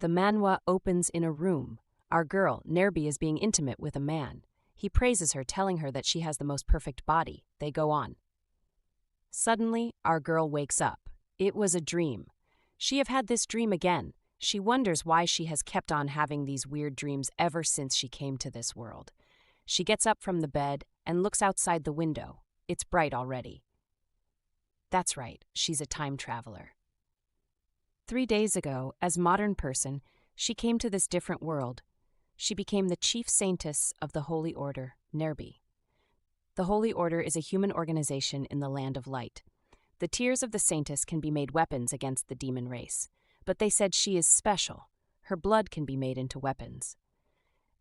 The manhwa opens in a room. Our girl, Nebi, is being intimate with a man. He praises her, telling her that she has the most perfect body. They go on. Suddenly, our girl wakes up. It was a dream. She have had this dream again. She wonders why she has kept on having these weird dreams ever since she came to this world. She gets up from the bed and looks outside the window. It's bright already. That's right, she's a time traveler. 3 days ago, as modern person, she came to this different world. She became the chief saintess of the Holy Order, Nebi. The Holy Order is a human organization in the Land of Light. The tears of the saintess can be made weapons against the demon race, but they said she is special. Her blood can be made into weapons.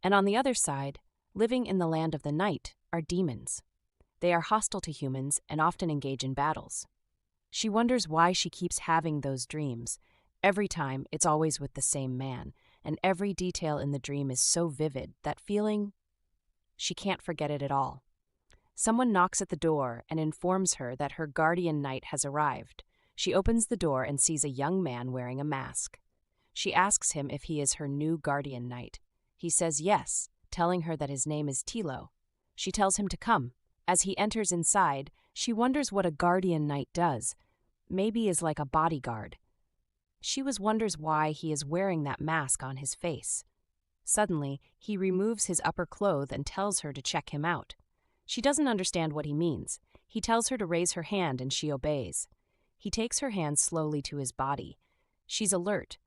And on the other side, living in the land of the night, are demons. They are hostile to humans and often engage in battles. She wonders why she keeps having those dreams. Every time, it's always with the same man, and every detail in the dream is so vivid, that feeling, she can't forget it at all. Someone knocks at the door and informs her that her guardian knight has arrived. She opens the door and sees a young man wearing a mask. She asks him if he is her new guardian knight. He says yes, telling her that his name is Tilo. She tells him to come. As he enters inside, she wonders what a guardian knight does. Maybe is like a bodyguard. She wonders why he is wearing that mask on his face. Suddenly, he removes his upper clothes and tells her to check him out. She doesn't understand what he means. He tells her to raise her hand and she obeys. He takes her hand slowly to his body. She's alert.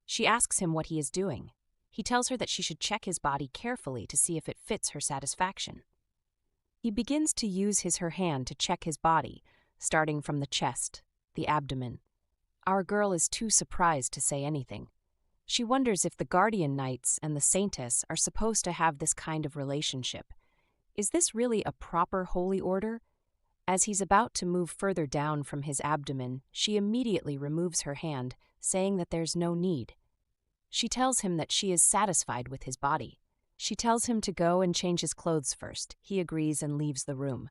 She asks him what he is doing. He tells her that she should check his body carefully to see if it fits her satisfaction. He begins to use her hand to check his body, starting from the chest, the abdomen. Our girl is too surprised to say anything. She wonders if the guardian knights and the saintess are supposed to have this kind of relationship. Is this really a proper holy order? As he's about to move further down from his abdomen, she immediately removes her hand, saying that there's no need. She tells him that she is satisfied with his body. She tells him to go and change his clothes first. He agrees and leaves the room.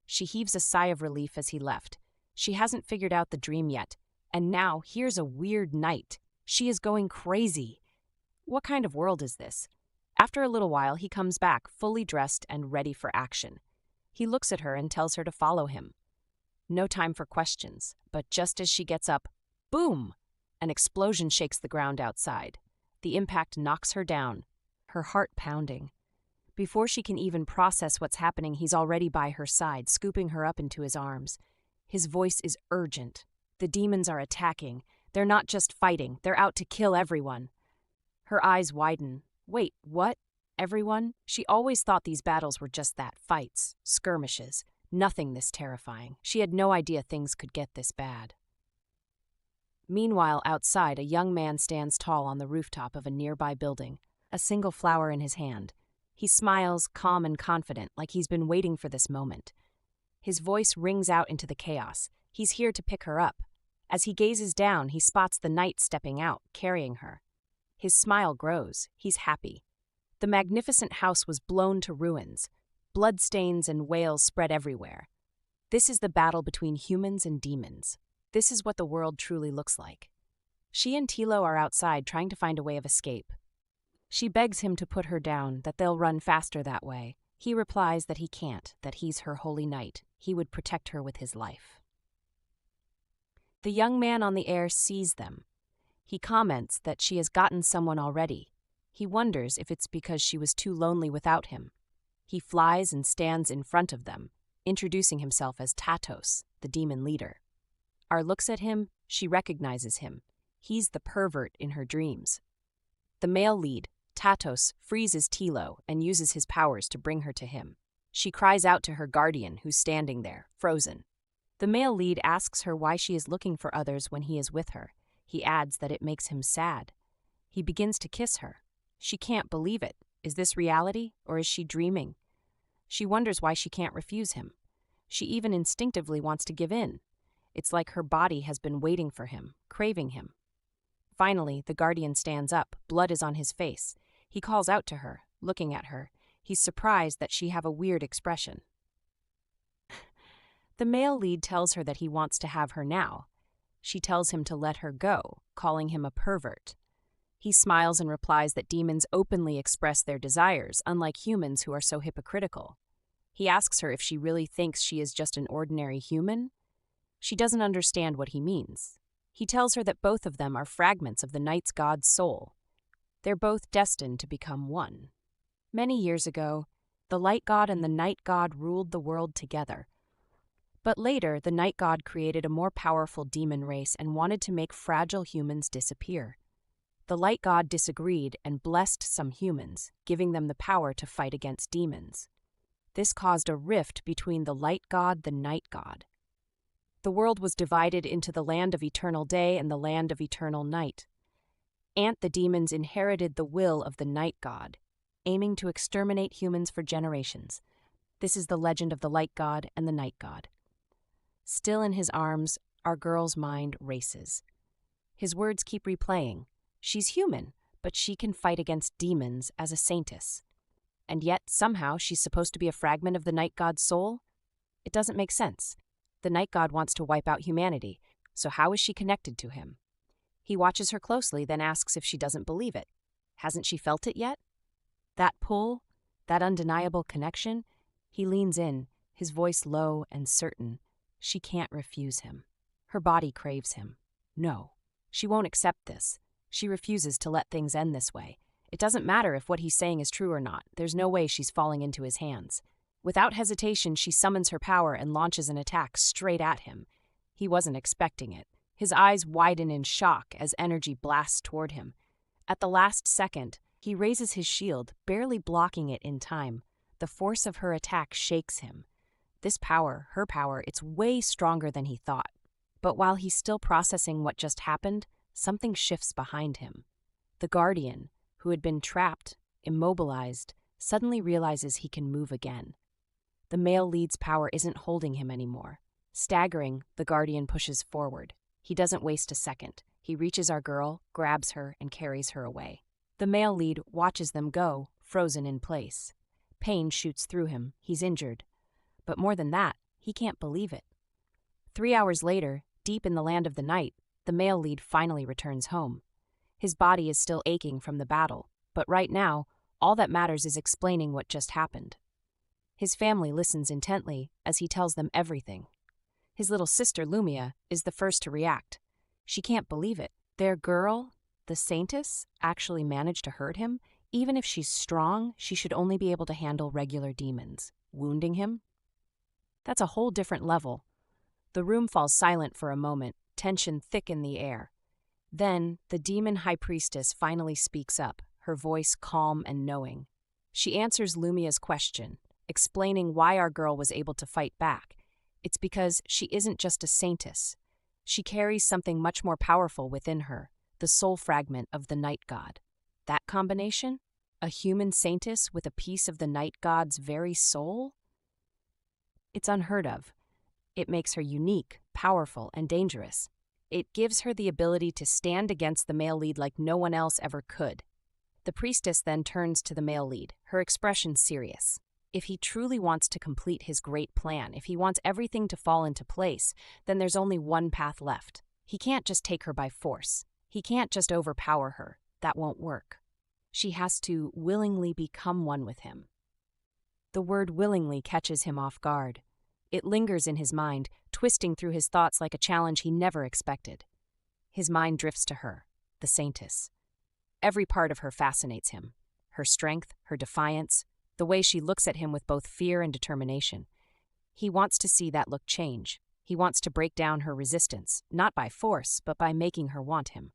She heaves a sigh of relief as he left. She hasn't figured out the dream yet, and now here's a weird night. She is going crazy. What kind of world is this? After a little while, he comes back, fully dressed and ready for action. He looks at her and tells her to follow him. No time for questions, but just as she gets up, boom! An explosion shakes the ground outside. The impact knocks her down, her heart pounding. Before she can even process what's happening, he's already by her side, scooping her up into his arms. His voice is urgent. The demons are attacking. They're not just fighting, they're out to kill everyone. Her eyes widen. Wait, what? Everyone? She always thought these battles were just that, fights, skirmishes, nothing this terrifying. She had no idea things could get this bad. Meanwhile, outside, a young man stands tall on the rooftop of a nearby building, a single flower in his hand. He smiles, calm and confident, like he's been waiting for this moment. His voice rings out into the chaos. He's here to pick her up. As he gazes down, he spots the knight stepping out, carrying her. His smile grows. He's happy. The magnificent house was blown to ruins. Bloodstains and wails spread everywhere. This is the battle between humans and demons. This is what the world truly looks like. She and Tilo are outside trying to find a way of escape. She begs him to put her down, that they'll run faster that way. He replies that he can't, that he's her holy knight. He would protect her with his life. The young man on the air sees them. He comments that she has gotten someone already. He wonders if it's because she was too lonely without him. He flies and stands in front of them, introducing himself as Tatos, the demon leader. Ar looks at him. She recognizes him. He's the pervert in her dreams. The male lead, Tatos, freezes Tilo and uses his powers to bring her to him. She cries out to her guardian, who's standing there, frozen. The male lead asks her why she is looking for others when he is with her. He adds that it makes him sad. He begins to kiss her. She can't believe it. Is this reality, or is she dreaming? She wonders why she can't refuse him. She even instinctively wants to give in. It's like her body has been waiting for him, craving him. Finally, the guardian stands up. Blood is on his face. He calls out to her, looking at her. He's surprised that she have a weird expression. The male lead tells her that he wants to have her now. She tells him to let her go, calling him a pervert. He smiles and replies that demons openly express their desires, unlike humans who are so hypocritical. He asks her if she really thinks she is just an ordinary human. She doesn't understand what he means. He tells her that both of them are fragments of the night god's soul. They're both destined to become one. Many years ago, the light god and the night god ruled the world together. But later, the night god created a more powerful demon race and wanted to make fragile humans disappear. The light god disagreed and blessed some humans, giving them the power to fight against demons. This caused a rift between the light god and the night god. The world was divided into the land of eternal day and the land of eternal night. The demons inherited the will of the night god, aiming to exterminate humans for generations. This is the legend of the light god and the night god. Still in his arms, our girl's mind races. His words keep replaying. She's human, but she can fight against demons as a saintess. And yet, somehow, she's supposed to be a fragment of the night god's soul? It doesn't make sense. The night god wants to wipe out humanity, so how is she connected to him? He watches her closely, then asks if she doesn't believe it. Hasn't she felt it yet? That pull, that undeniable connection? He leans in, his voice low and certain. She can't refuse him. Her body craves him. No, she won't accept this. She refuses to let things end this way. It doesn't matter if what he's saying is true or not. There's no way she's falling into his hands. Without hesitation, she summons her power and launches an attack straight at him. He wasn't expecting it. His eyes widen in shock as energy blasts toward him. At the last second, he raises his shield, barely blocking it in time. The force of her attack shakes him. This power, her power, it's way stronger than he thought. But while he's still processing what just happened, something shifts behind him. The Guardian, who had been trapped, immobilized, suddenly realizes he can move again. The male lead's power isn't holding him anymore. Staggering, the Guardian pushes forward. He doesn't waste a second. He reaches our girl, grabs her, and carries her away. The male lead watches them go, frozen in place. Pain shoots through him. He's injured. But more than that, he can't believe it. 3 hours later, deep in the land of the night, the male lead finally returns home. His body is still aching from the battle, but right now, all that matters is explaining what just happened. His family listens intently as he tells them everything. His little sister, Lumia, is the first to react. She can't believe it. Their girl, the saintess, actually managed to hurt him. Even if she's strong, she should only be able to handle regular demons. Wounding him? That's a whole different level. The room falls silent for a moment, tension thick in the air. Then, the demon high priestess finally speaks up, her voice calm and knowing. She answers Lumia's question, explaining why our girl was able to fight back. It's because she isn't just a saintess. She carries something much more powerful within her, the soul fragment of the night god. That combination? A human saintess with a piece of the night god's very soul? It's unheard of. It makes her unique, powerful, and dangerous. It gives her the ability to stand against the male lead like no one else ever could. The priestess then turns to the male lead, her expression serious. If he truly wants to complete his great plan, if he wants everything to fall into place, then there's only one path left. He can't just take her by force. He can't just overpower her. That won't work. She has to willingly become one with him. The word willingly catches him off guard. It lingers in his mind, twisting through his thoughts like a challenge he never expected. His mind drifts to her, the saintess. Every part of her fascinates him. Her strength, her defiance, the way she looks at him with both fear and determination. He wants to see that look change. He wants to break down her resistance, not by force, but by making her want him.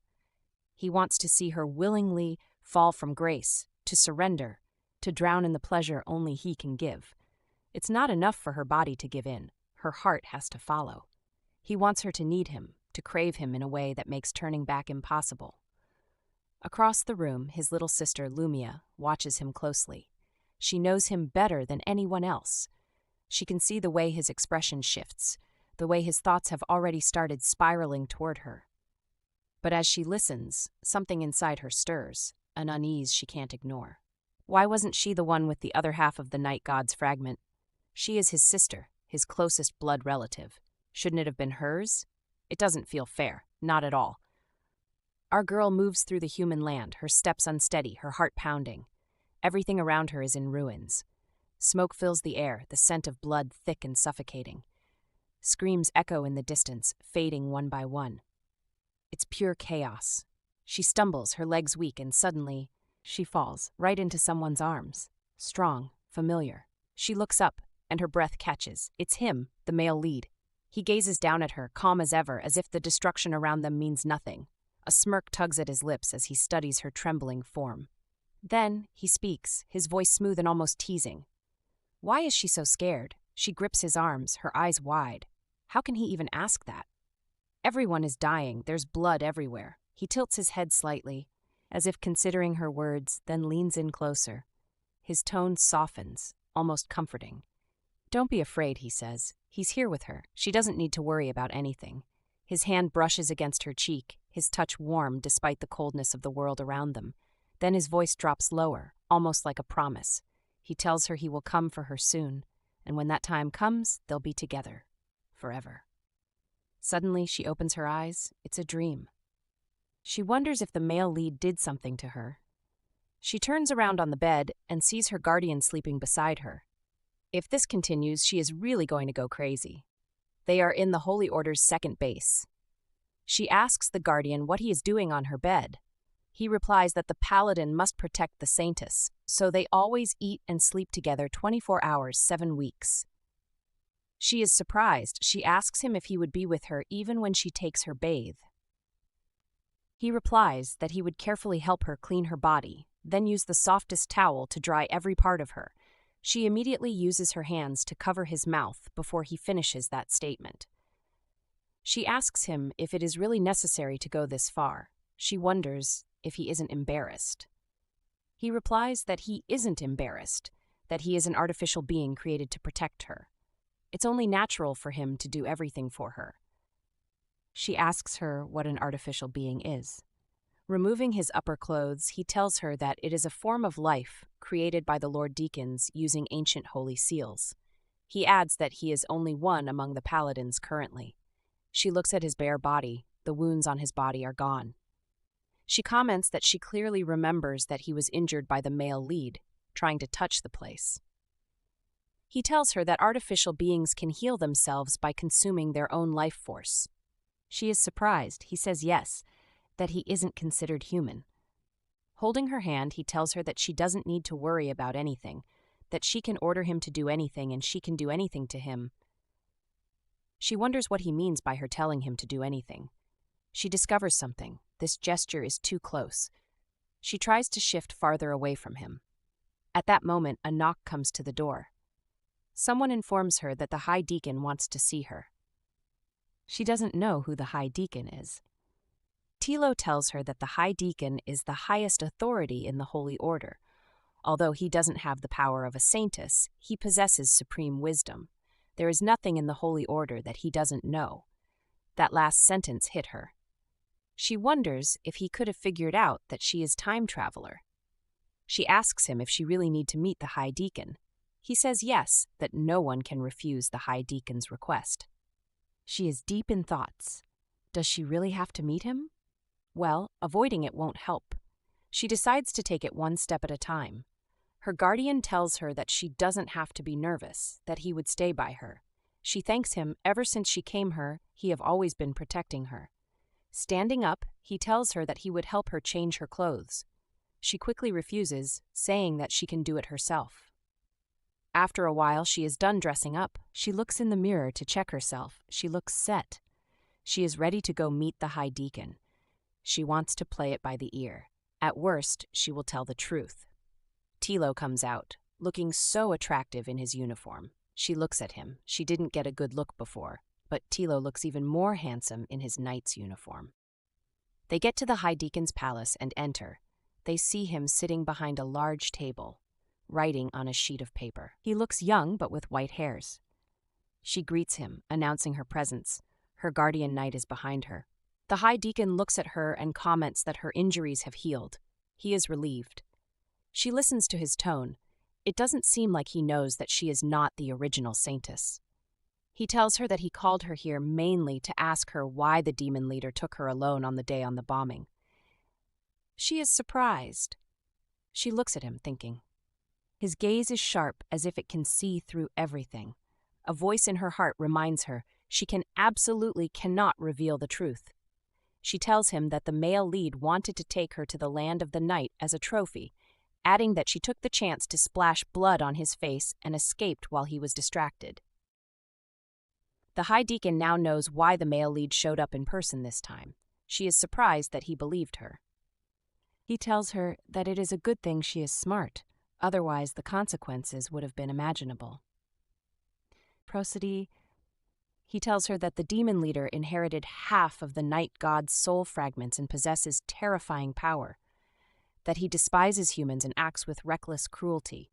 He wants to see her willingly fall from grace, to surrender, to drown in the pleasure only he can give. It's not enough for her body to give in. Her heart has to follow. He wants her to need him, to crave him in a way that makes turning back impossible. Across the room, his little sister, Lumia, watches him closely. She knows him better than anyone else. She can see the way his expression shifts, the way his thoughts have already started spiraling toward her. But as she listens, something inside her stirs, an unease she can't ignore. Why wasn't she the one with the other half of the night god's fragment? She is his sister, his closest blood relative. Shouldn't it have been hers? It doesn't feel fair, not at all. Our girl moves through the human land, her steps unsteady, her heart pounding. Everything around her is in ruins. Smoke fills the air, the scent of blood thick and suffocating. Screams echo in the distance, fading one by one. It's pure chaos. She stumbles, her legs weak, and suddenly, she falls right into someone's arms. Strong, familiar. She looks up, and her breath catches. It's him, the male lead. He gazes down at her, calm as ever, as if the destruction around them means nothing. A smirk tugs at his lips as he studies her trembling form. Then, he speaks, his voice smooth and almost teasing. Why is she so scared? She grips his arms, her eyes wide. How can he even ask that? Everyone is dying, there's blood everywhere. He tilts his head slightly, as if considering her words, then leans in closer. His tone softens, almost comforting. Don't be afraid, he says. He's here with her. She doesn't need to worry about anything. His hand brushes against her cheek, his touch warm despite the coldness of the world around them. Then his voice drops lower, almost like a promise. He tells her he will come for her soon, and when that time comes, they'll be together. Forever. Suddenly, she opens her eyes. It's a dream. She wonders if the male lead did something to her. She turns around on the bed and sees her guardian sleeping beside her. If this continues, she is really going to go crazy. They are in the Holy Order's second base. She asks the guardian what he is doing on her bed. He replies that the paladin must protect the saintess, so they always eat and sleep together 24 hours, 7 weeks. She is surprised. She asks him if he would be with her even when she takes her bathe. He replies that he would carefully help her clean her body, then use the softest towel to dry every part of her. She immediately uses her hands to cover his mouth before he finishes that statement. She asks him if it is really necessary to go this far. She wonders if he isn't embarrassed. He replies that he isn't embarrassed, that he is an artificial being created to protect her. It's only natural for him to do everything for her. She asks her what an artificial being is. Removing his upper clothes, he tells her that it is a form of life created by the Lord Deacons using ancient holy seals. He adds that he is only one among the paladins currently. She looks at his bare body. The wounds on his body are gone. She comments that she clearly remembers that he was injured by the male lead, trying to touch the place. He tells her that artificial beings can heal themselves by consuming their own life force. She is surprised. He says yes, that he isn't considered human. Holding her hand, he tells her that she doesn't need to worry about anything, that she can order him to do anything and she can do anything to him. She wonders what he means by her telling him to do anything. She discovers something. This gesture is too close. She tries to shift farther away from him. At that moment, a knock comes to the door. Someone informs her that the High Deacon wants to see her. She doesn't know who the High Deacon is. Tilo tells her that the High Deacon is the highest authority in the Holy Order. Although he doesn't have the power of a saintess, he possesses supreme wisdom. There is nothing in the Holy Order that he doesn't know. That last sentence hit her. She wonders if he could have figured out that she is time traveler. She asks him if she really need to meet the High Deacon. He says yes, that no one can refuse the High Deacon's request. She is deep in thoughts. Does she really have to meet him? Well, avoiding it won't help. She decides to take it one step at a time. Her guardian tells her that she doesn't have to be nervous, that he would stay by her. She thanks him. Ever since she came here, he have always been protecting her. Standing up, he tells her that he would help her change her clothes. She quickly refuses, saying that she can do it herself. After a while, she is done dressing up. She looks in the mirror to check herself. She looks set. She is ready to go meet the High Deacon. She wants to play it by the ear. At worst, she will tell the truth. Tilo comes out, looking so attractive in his uniform. She looks at him. She didn't get a good look before, but Tilo looks even more handsome in his knight's uniform. They get to the High Deacon's palace and enter. They see him sitting behind a large table, writing on a sheet of paper. He looks young, but with white hairs. She greets him, announcing her presence. Her guardian knight is behind her. The High Deacon looks at her and comments that her injuries have healed. He is relieved. She listens to his tone. It doesn't seem like he knows that she is not the original saintess. He tells her that he called her here mainly to ask her why the demon leader took her alone on the day on the bombing. She is surprised. She looks at him, thinking. His gaze is sharp, as if it can see through everything. A voice in her heart reminds her she absolutely cannot reveal the truth. She tells him that the male lead wanted to take her to the land of the night as a trophy, adding that she took the chance to splash blood on his face and escaped while he was distracted. The High Deacon now knows why the male lead showed up in person this time. She is surprised that he believed her. He tells her that it is a good thing she is smart, otherwise the consequences would have been imaginable. Prosody. He tells her that the demon leader inherited half of the night god's soul fragments and possesses terrifying power, that he despises humans and acts with reckless cruelty.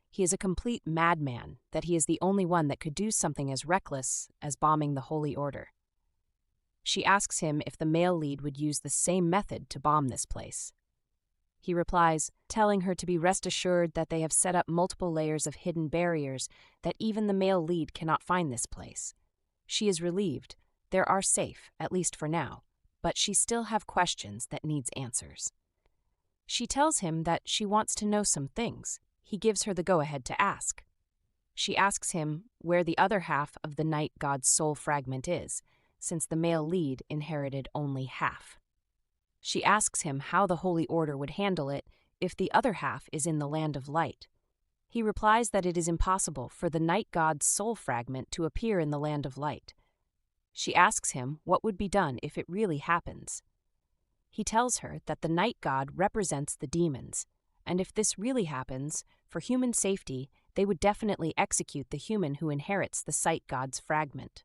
He is a complete madman, that he is the only one that could do something as reckless as bombing the Holy Order. She asks him if the male lead would use the same method to bomb this place. He replies, telling her to be rest assured that they have set up multiple layers of hidden barriers, that even the male lead cannot find this place. She is relieved. They are safe, at least for now, but she still have questions that needs answers. She tells him that she wants to know some things. He gives her the go-ahead to ask. She asks him where the other half of the night god's soul fragment is, since the male lead inherited only half. She asks him how the Holy Order would handle it if the other half is in the land of light. He replies that it is impossible for the night god's soul fragment to appear in the land of light. She asks him what would be done if it really happens. He tells her that the night god represents the demons, and if this really happens, for human safety, they would definitely execute the human who inherits the sight god's fragment.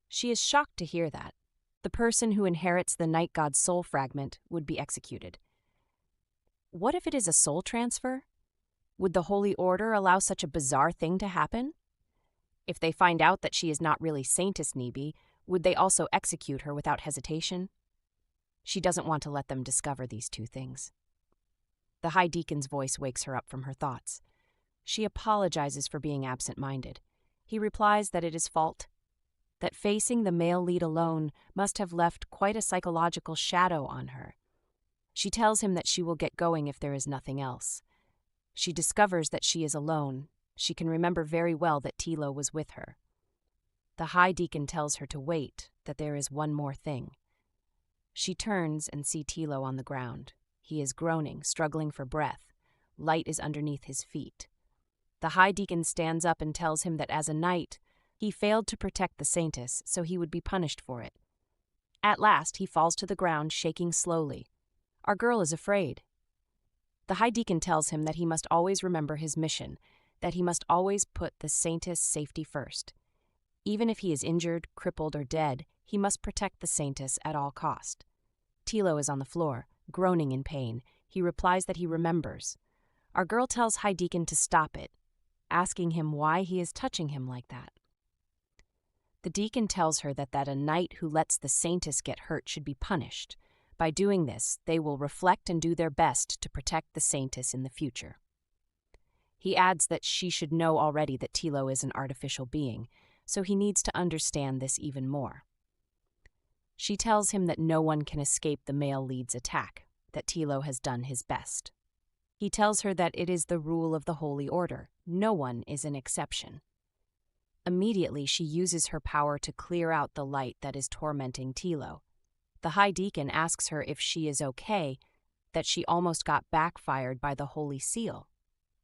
She is shocked to hear that. The person who inherits the night god's soul fragment would be executed. What if it is a soul transfer? Would the Holy Order allow such a bizarre thing to happen? If they find out that she is not really Saintess Nebi, would they also execute her without hesitation? She doesn't want to let them discover these two things. The High Deacon's voice wakes her up from her thoughts. She apologizes for being absent-minded. He replies that it is fault, that facing the male lead alone must have left quite a psychological shadow on her. She tells him that she will get going if there is nothing else. She discovers that she is alone. She can remember very well that Tilo was with her. The High Deacon tells her to wait, that there is one more thing. She turns and sees Tilo on the ground. He is groaning, struggling for breath. Light is underneath his feet. The High Deacon stands up and tells him that as a knight, he failed to protect the saintess, so he would be punished for it. At last, he falls to the ground, shaking slowly. Our girl is afraid. The High Deacon tells him that he must always remember his mission, that he must always put the saintess' safety first. Even if he is injured, crippled, or dead, he must protect the saintess at all cost. Tilo is on the floor, groaning in pain. He replies that he remembers. Our girl tells High Deacon to stop it, asking him why he is touching him like that. The deacon tells her that a knight who lets the saintess get hurt should be punished. By doing this, they will reflect and do their best to protect the saintess in the future. He adds that she should know already that Tilo is an artificial being, so he needs to understand this even more. She tells him that no one can escape the male lead's attack, that Tilo has done his best. He tells her that it is the rule of the Holy Order. No one is an exception. Immediately, she uses her power to clear out the light that is tormenting Tilo. The High Deacon asks her if she is okay, that she almost got backfired by the Holy Seal.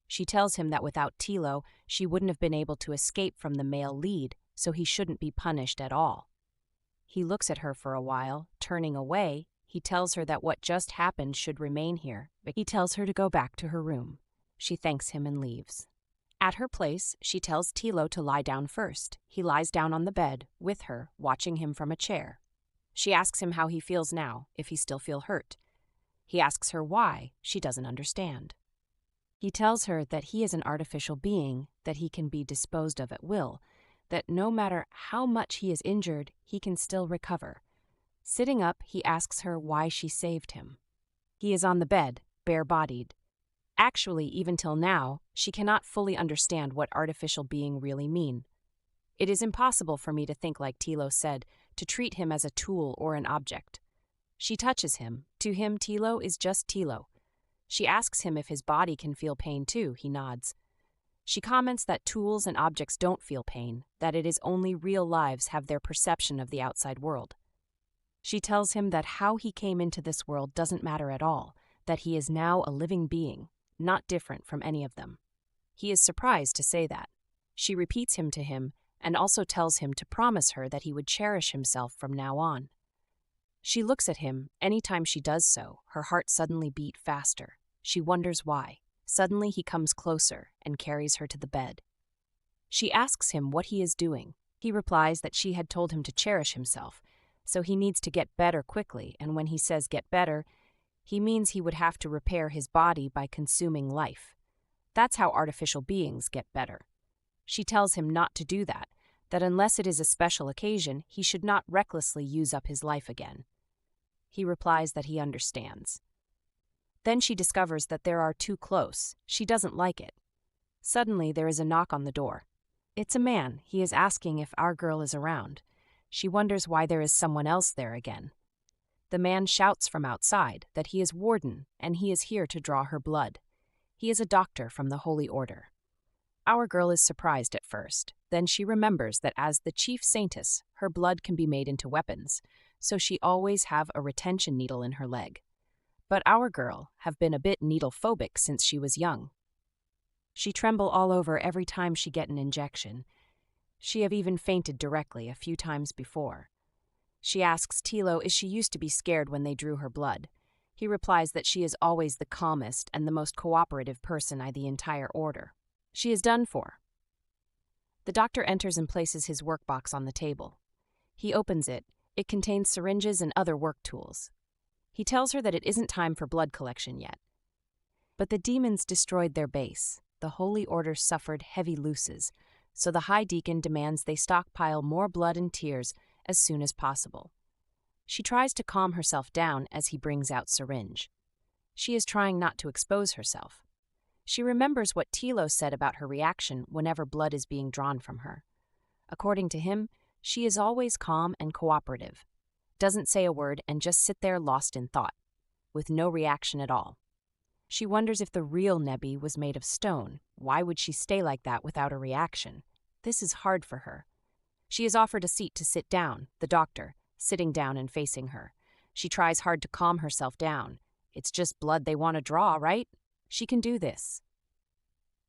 She tells him that without Tilo, she wouldn't have been able to escape from the male lead, so he shouldn't be punished at all. He looks at her for a while, turning away. He tells her that what just happened should remain here, but he tells her to go back to her room. She thanks him and leaves. At her place, she tells Tilo to lie down first. He lies down on the bed, with her, watching him from a chair. She asks him how he feels now, if he still feels hurt. He asks her why. She doesn't understand. He tells her that he is an artificial being, that he can be disposed of at will, that no matter how much he is injured, he can still recover. Sitting up, he asks her why she saved him. He is on the bed, bare-bodied. Actually, even till now, she cannot fully understand what artificial being really mean. It is impossible for me to think like Tilo said, to treat him as a tool or an object. She touches him, To him, Tilo is just Tilo. She asks him if his body can feel pain too. He nods. She comments that tools and objects don't feel pain, that it is only real lives have their perception of the outside world. She tells him that how he came into this world doesn't matter at all, that he is now a living being, not different from any of them. He is surprised to say that. She repeats him to him and also tells him to promise her that he would cherish himself from now on. She looks at him. Anytime she does so, her heart suddenly beat faster. She wonders why. Suddenly he comes closer and carries her to the bed. She asks him what he is doing. He replies that she had told him to cherish himself, so he needs to get better quickly, and when he says get better, he means he would have to repair his body by consuming life. That's how artificial beings get better. She tells him not to do that, that unless it is a special occasion, he should not recklessly use up his life again. He replies that he understands. Then she discovers that they are too close. She doesn't like it. Suddenly, there is a knock on the door. It's a man. He is asking if our girl is around. She wonders why there is someone else there again. The man shouts from outside that he is warden and he is here to draw her blood. He is a doctor from the Holy Order. Our girl is surprised at first. Then she remembers that as the chief saintess, her blood can be made into weapons, so she always have a retention needle in her leg. But our girl have been a bit needle-phobic since she was young. She tremble all over every time she get an injection. She have even fainted directly a few times before. She asks Tilo if she used to be scared when they drew her blood. He replies that she is always the calmest and the most cooperative person in the entire order. She is done for. The doctor enters and places his workbox on the table. He opens it. It contains syringes and other work tools. He tells her that it isn't time for blood collection yet. But the demons destroyed their base. The Holy Order suffered heavy losses, so the High Deacon demands they stockpile more blood and tears as soon as possible. She tries to calm herself down as he brings out syringe. She is trying not to expose herself. She remembers what Tilo said about her reaction whenever blood is being drawn from her. According to him, she is always calm and cooperative, doesn't say a word and just sit there lost in thought, with no reaction at all. She wonders if the real Nebi was made of stone. Why would she stay like that without a reaction? This is hard for her. She is offered a seat to sit down, the doctor, sitting down and facing her. She tries hard to calm herself down. It's just blood they want to draw, right? She can do this.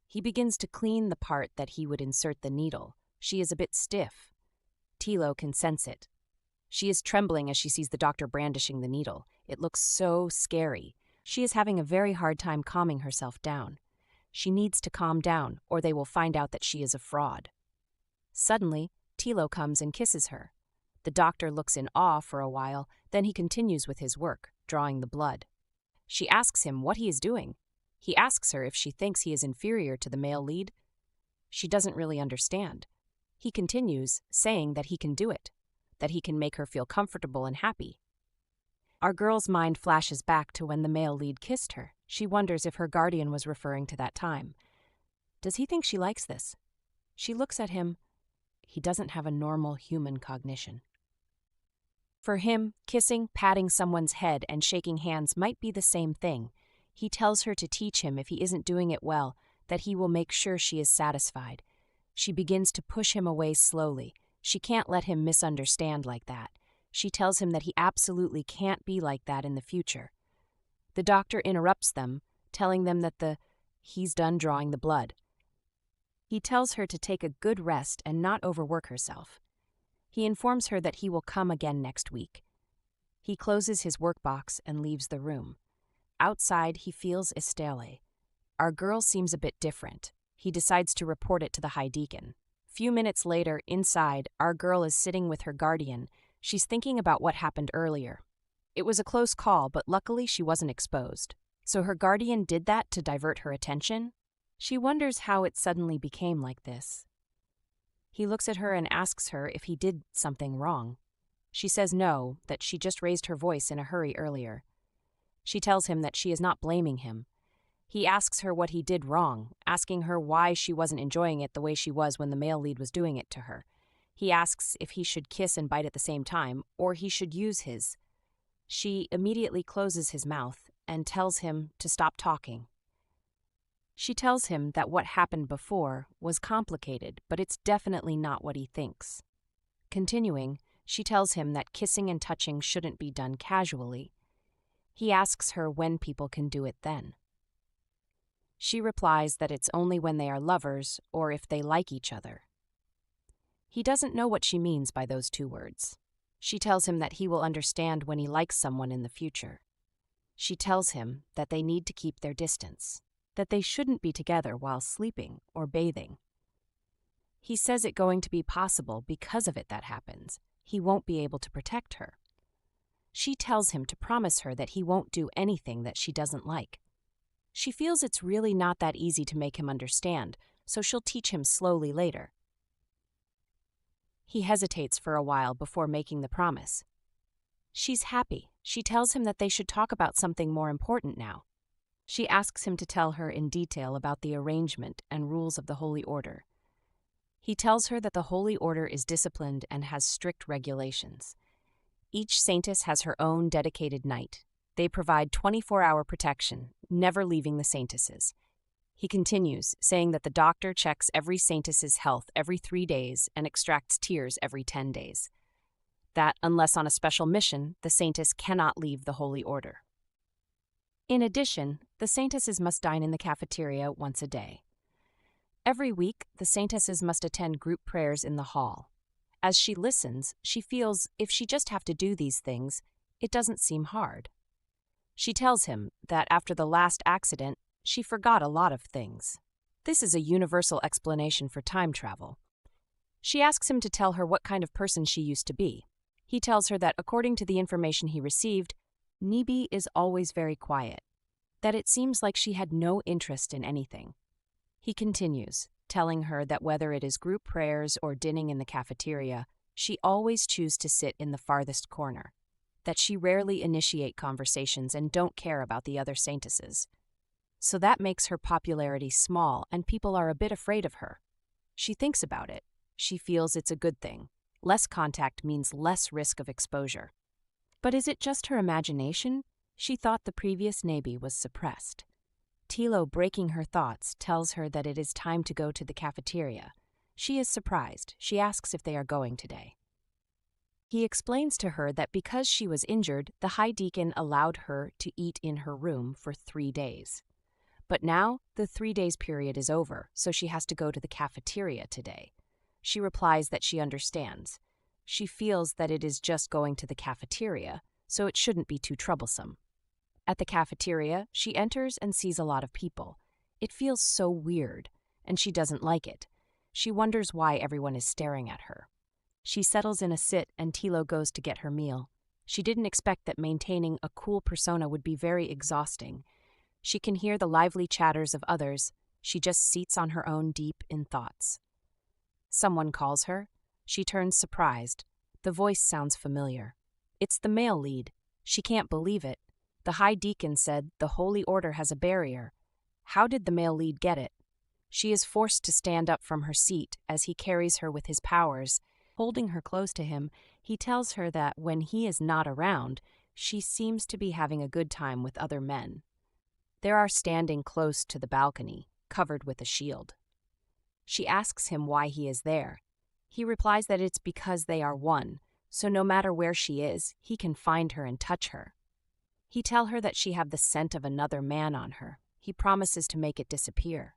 He begins to clean the part that he would insert the needle. She is a bit stiff. Tilo can sense it. She is trembling as she sees the doctor brandishing the needle. It looks so scary. She is having a very hard time calming herself down. She needs to calm down, or they will find out that she is a fraud. Suddenly, Tilo comes and kisses her. The doctor looks in awe for a while, then he continues with his work, drawing the blood. She asks him what he is doing. He asks her if she thinks he is inferior to the male lead. She doesn't really understand. He continues, saying that he can do it, that he can make her feel comfortable and happy. Our girl's mind flashes back to when the male lead kissed her. She wonders if her guardian was referring to that time. Does he think she likes this? She looks at him. He doesn't have a normal human cognition. For him, kissing, patting someone's head, and shaking hands might be the same thing. He tells her to teach him if he isn't doing it well, that he will make sure she is satisfied. She begins to push him away slowly. She can't let him misunderstand like that. She tells him that he absolutely can't be like that in the future. The doctor interrupts them, telling them that he's done drawing the blood. He tells her to take a good rest and not overwork herself. He informs her that he will come again next week. He closes his workbox and leaves the room. Outside, he feels Estelle. Our girl seems a bit different. He decides to report it to the High Deacon. Few minutes later, inside, our girl is sitting with her guardian. She's thinking about what happened earlier. It was a close call, but luckily she wasn't exposed. So her guardian did that to divert her attention? She wonders how it suddenly became like this. He looks at her and asks her if he did something wrong. She says no, that she just raised her voice in a hurry earlier. She tells him that she is not blaming him. He asks her what he did wrong, asking her why she wasn't enjoying it the way she was when the male lead was doing it to her. He asks if he should kiss and bite at the same time, or he should use his. She immediately closes his mouth and tells him to stop talking. She tells him that what happened before was complicated, but it's definitely not what he thinks. Continuing, she tells him that kissing and touching shouldn't be done casually. He asks her when people can do it then. She replies that it's only when they are lovers or if they like each other. He doesn't know what she means by those two words. She tells him that he will understand when he likes someone in the future. She tells him that they need to keep their distance, that they shouldn't be together while sleeping or bathing. He says it going to be possible because of it that happens. He won't be able to protect her. She tells him to promise her that he won't do anything that she doesn't like. She feels it's really not that easy to make him understand, so she'll teach him slowly later. He hesitates for a while before making the promise. She's happy. She tells him that they should talk about something more important now. She asks him to tell her in detail about the arrangement and rules of the Holy Order. He tells her that the Holy Order is disciplined and has strict regulations. Each saintess has her own dedicated night. They provide 24-hour protection, never leaving the saintesses. He continues, saying that the doctor checks every saintess's health every 3 days and extracts tears every 10 days. That, unless on a special mission, the saintess cannot leave the Holy Order. In addition, the saintesses must dine in the cafeteria once a day. Every week, the saintesses must attend group prayers in the hall. As she listens, she feels if she just have to do these things, it doesn't seem hard. She tells him that after the last accident, she forgot a lot of things. This is a universal explanation for time travel. She asks him to tell her what kind of person she used to be. He tells her that according to the information he received, Nebi is always very quiet, that it seems like she had no interest in anything. He continues, telling her that whether it is group prayers or dining in the cafeteria, she always chooses to sit in the farthest corner, that she rarely initiate conversations and don't care about the other saintesses. So that makes her popularity small and people are a bit afraid of her. She thinks about it. She feels it's a good thing. Less contact means less risk of exposure. But is it just her imagination? She thought the previous Nebi was suppressed. Tilo, breaking her thoughts, tells her that it is time to go to the cafeteria. She is surprised. She asks if they are going today. He explains to her that because she was injured, the high deacon allowed her to eat in her room for 3 days. But now, the 3 days period is over, so she has to go to the cafeteria today. She replies that she understands. She feels that it is just going to the cafeteria, so it shouldn't be too troublesome. At the cafeteria, she enters and sees a lot of people. It feels so weird, and she doesn't like it. She wonders why everyone is staring at her. She settles in a sit and Tilo goes to get her meal. She didn't expect that maintaining a cool persona would be very exhausting. She can hear the lively chatters of others. She just seats on her own deep in thoughts. Someone calls her. She turns surprised. The voice sounds familiar. It's the male lead. She can't believe it. The high deacon said the Holy Order has a barrier. How did the male lead get it? She is forced to stand up from her seat as he carries her with his powers. Holding her close to him, he tells her that when he is not around, she seems to be having a good time with other men. They are standing close to the balcony, covered with a shield. She asks him why he is there. He replies that it's because they are one, so no matter where she is, he can find her and touch her. He tells her that she have the scent of another man on her. He promises to make it disappear.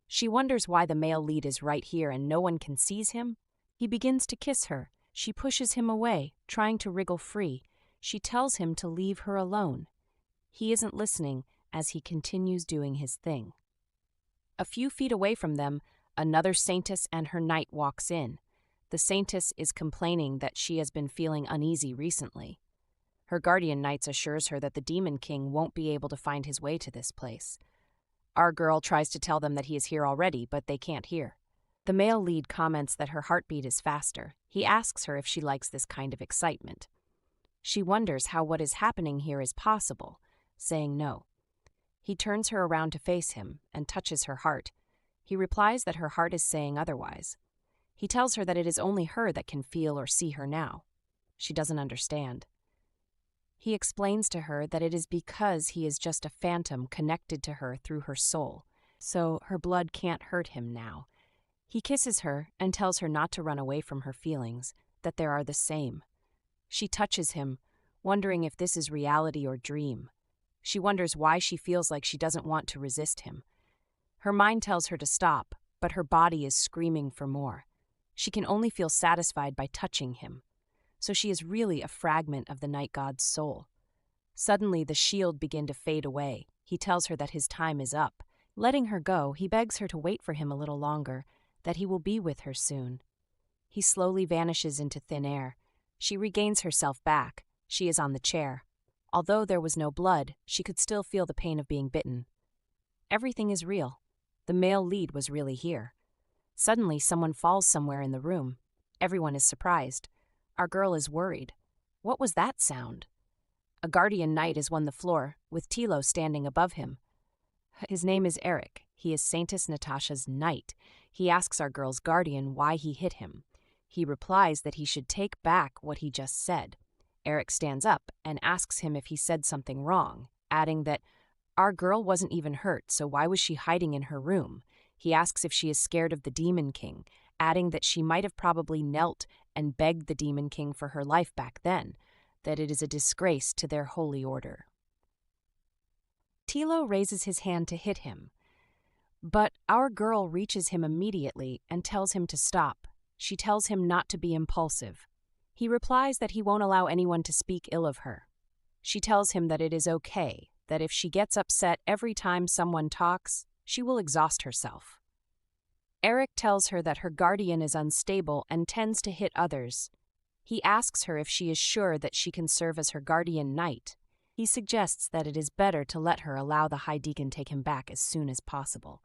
She wonders why the male lead is right here and no one can seize him. He begins to kiss her. She pushes him away, trying to wriggle free. She tells him to leave her alone. He isn't listening as he continues doing his thing. A few feet away from them, another saintess and her knight walks in. The saintess is complaining that she has been feeling uneasy recently. Her guardian knights assures her that the demon king won't be able to find his way to this place. Our girl tries to tell them that he is here already, but they can't hear. The male lead comments that her heartbeat is faster. He asks her if she likes this kind of excitement. She wonders how what is happening here is possible, saying no. He turns her around to face him and touches her heart. He replies that her heart is saying otherwise. He tells her that it is only her that can feel or see her now. She doesn't understand. He explains to her that it is because he is just a phantom connected to her through her soul, so her blood can't hurt him now. He kisses her and tells her not to run away from her feelings, that they are the same. She touches him, wondering if this is reality or dream. She wonders why she feels like she doesn't want to resist him. Her mind tells her to stop, but her body is screaming for more. She can only feel satisfied by touching him. So she is really a fragment of the night god's soul. Suddenly, the shield begins to fade away. He tells her that his time is up. Letting her go, he begs her to wait for him a little longer, that he will be with her soon. He slowly vanishes into thin air. She regains herself back. She is on the chair. Although there was no blood, she could still feel the pain of being bitten. Everything is real. The male lead was really here. Suddenly, someone falls somewhere in the room. Everyone is surprised. Our girl is worried. What was that sound? A guardian knight is on the floor, with Tilo standing above him. His name is Eric. He is Saintess Natasha's knight. He asks our girl's guardian why he hit him. He replies that he should take back what he just said. Eric stands up and asks him if he said something wrong, adding that our girl wasn't even hurt, so why was she hiding in her room? He asks if she is scared of the Demon King, adding that she might have probably knelt and begged the Demon King for her life back then, that it is a disgrace to their holy order. Tilo raises his hand to hit him, but our girl reaches him immediately and tells him to stop. She tells him not to be impulsive. He replies that he won't allow anyone to speak ill of her. She tells him that it is okay, that if she gets upset every time someone talks, she will exhaust herself. Eric tells her that her guardian is unstable and tends to hit others. He asks her if she is sure that she can serve as her guardian knight. He suggests that it is better to let her allow the High Deacon take him back as soon as possible.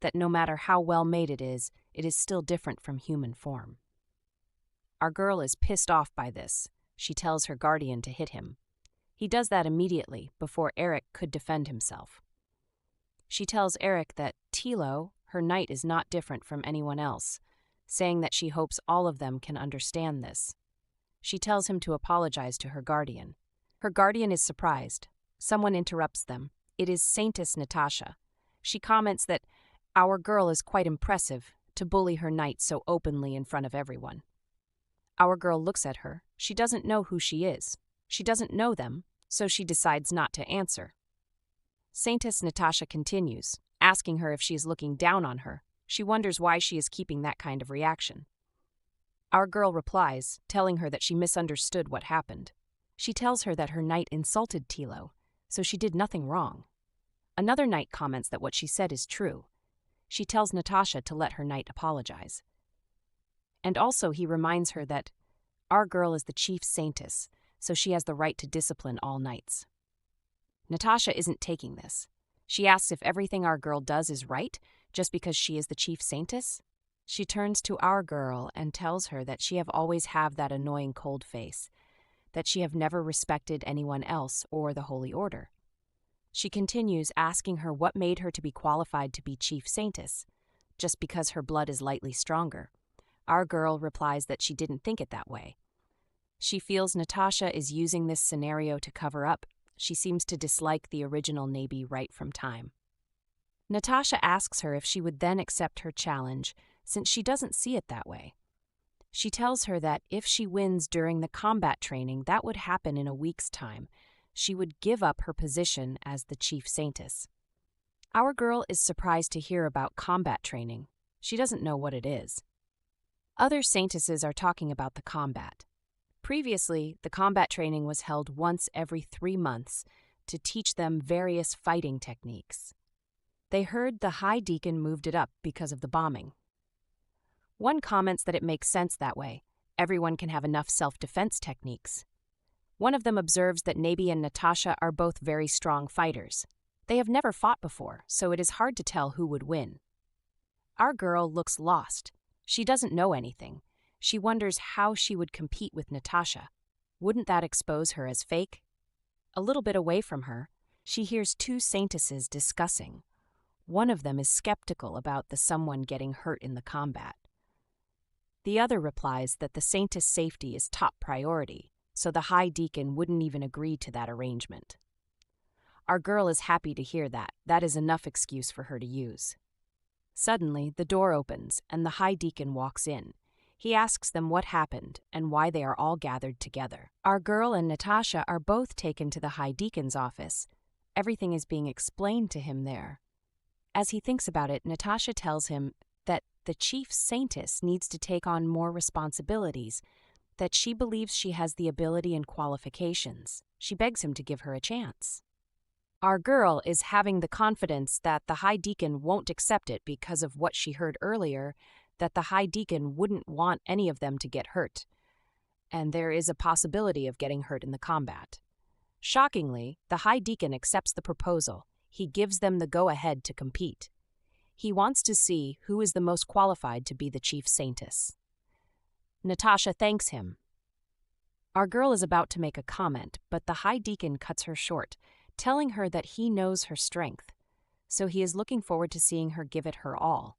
That no matter how well made it is still different from human form. Our girl is pissed off by this. She tells her guardian to hit him. He does that immediately, before Eric could defend himself. She tells Eric that Tilo, her knight, is not different from anyone else, saying that she hopes all of them can understand this. She tells him to apologize to her guardian. Her guardian is surprised. Someone interrupts them. It is Saintess Natasha. She comments that our girl is quite impressive to bully her knight so openly in front of everyone. Our girl looks at her. She doesn't know who she is. She doesn't know them, so she decides not to answer. Saintess Natasha continues, asking her if she is looking down on her. She wonders why she is keeping that kind of reaction. Our girl replies, telling her that she misunderstood what happened. She tells her that her knight insulted Tilo, so she did nothing wrong. Another knight comments that what she said is true. She tells Natasha to let her knight apologize. And also he reminds her that our girl is the chief saintess, so she has the right to discipline all knights. Natasha isn't taking this. She asks if everything our girl does is right, just because she is the chief saintess. She turns to our girl and tells her that she have always have that annoying cold face, that she have never respected anyone else or the holy order. She continues asking her what made her to be qualified to be chief saintess, just because her blood is lightly stronger. Our girl replies that she didn't think it that way. She feels Natasha is using this scenario to cover up. She seems to dislike the original Nebi right from time. Natasha asks her if she would then accept her challenge, since she doesn't see it that way. She tells her that if she wins during the combat training, that would happen in a week's time. She would give up her position as the chief saintess. Our girl is surprised to hear about combat training. She doesn't know what it is. Other saintesses are talking about the combat. Previously, the combat training was held once every 3 months to teach them various fighting techniques. They heard the High Deacon moved it up because of the bombing. One comments that it makes sense that way. Everyone can have enough self-defense techniques. One of them observes that Nebi and Natasha are both very strong fighters. They have never fought before, so it is hard to tell who would win. Our girl looks lost. She doesn't know anything. She wonders how she would compete with Natasha. Wouldn't that expose her as fake? A little bit away from her, she hears 2 saintesses discussing. One of them is skeptical about the someone getting hurt in the combat. The other replies that the saintess' safety is top priority. so the high deacon wouldn't even agree to that arrangement. Our girl is happy to hear that. That is enough excuse for her to use. Suddenly, the door opens, and the high deacon walks in. He asks them what happened and why they are all gathered together. Our girl and Natasha are both taken to the high deacon's office. Everything is being explained to him there. As he thinks about it, Natasha tells him that the chief saintess needs to take on more responsibilities, that she believes she has the ability and qualifications. She begs him to give her a chance. Our girl is having the confidence that the high deacon won't accept it because of what she heard earlier, that the high deacon wouldn't want any of them to get hurt, and there is a possibility of getting hurt in the combat. Shockingly, the high deacon accepts the proposal. He gives them the go-ahead to compete. He wants to see who is the most qualified to be the chief saintess. Natasha thanks him. Our girl is about to make a comment, but the high deacon cuts her short, telling her that he knows her strength, so he is looking forward to seeing her give it her all.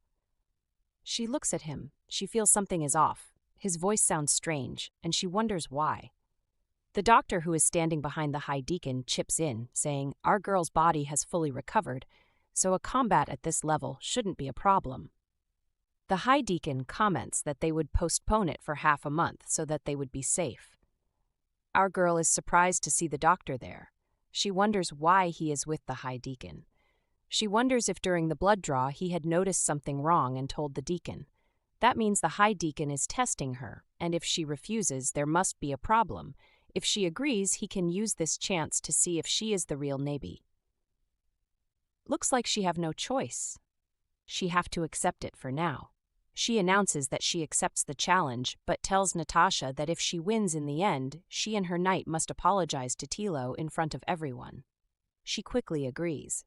She looks at him. She feels something is off. His voice sounds strange, and she wonders why. The doctor who is standing behind the high deacon chips in, saying, "Our girl's body has fully recovered, so a combat at this level shouldn't be a problem." The high deacon comments that they would postpone it for half a month so that they would be safe. Our girl is surprised to see the doctor there. She wonders why he is with the high deacon. She wonders if during the blood draw he had noticed something wrong and told the deacon. That means the high deacon is testing her, and if she refuses, there must be a problem. If she agrees, he can use this chance to see if she is the real Nebi. Looks like she have no choice. She have to accept it for now. She announces that she accepts the challenge, but tells Natasha that if she wins in the end, she and her knight must apologize to Tilo in front of everyone. She quickly agrees.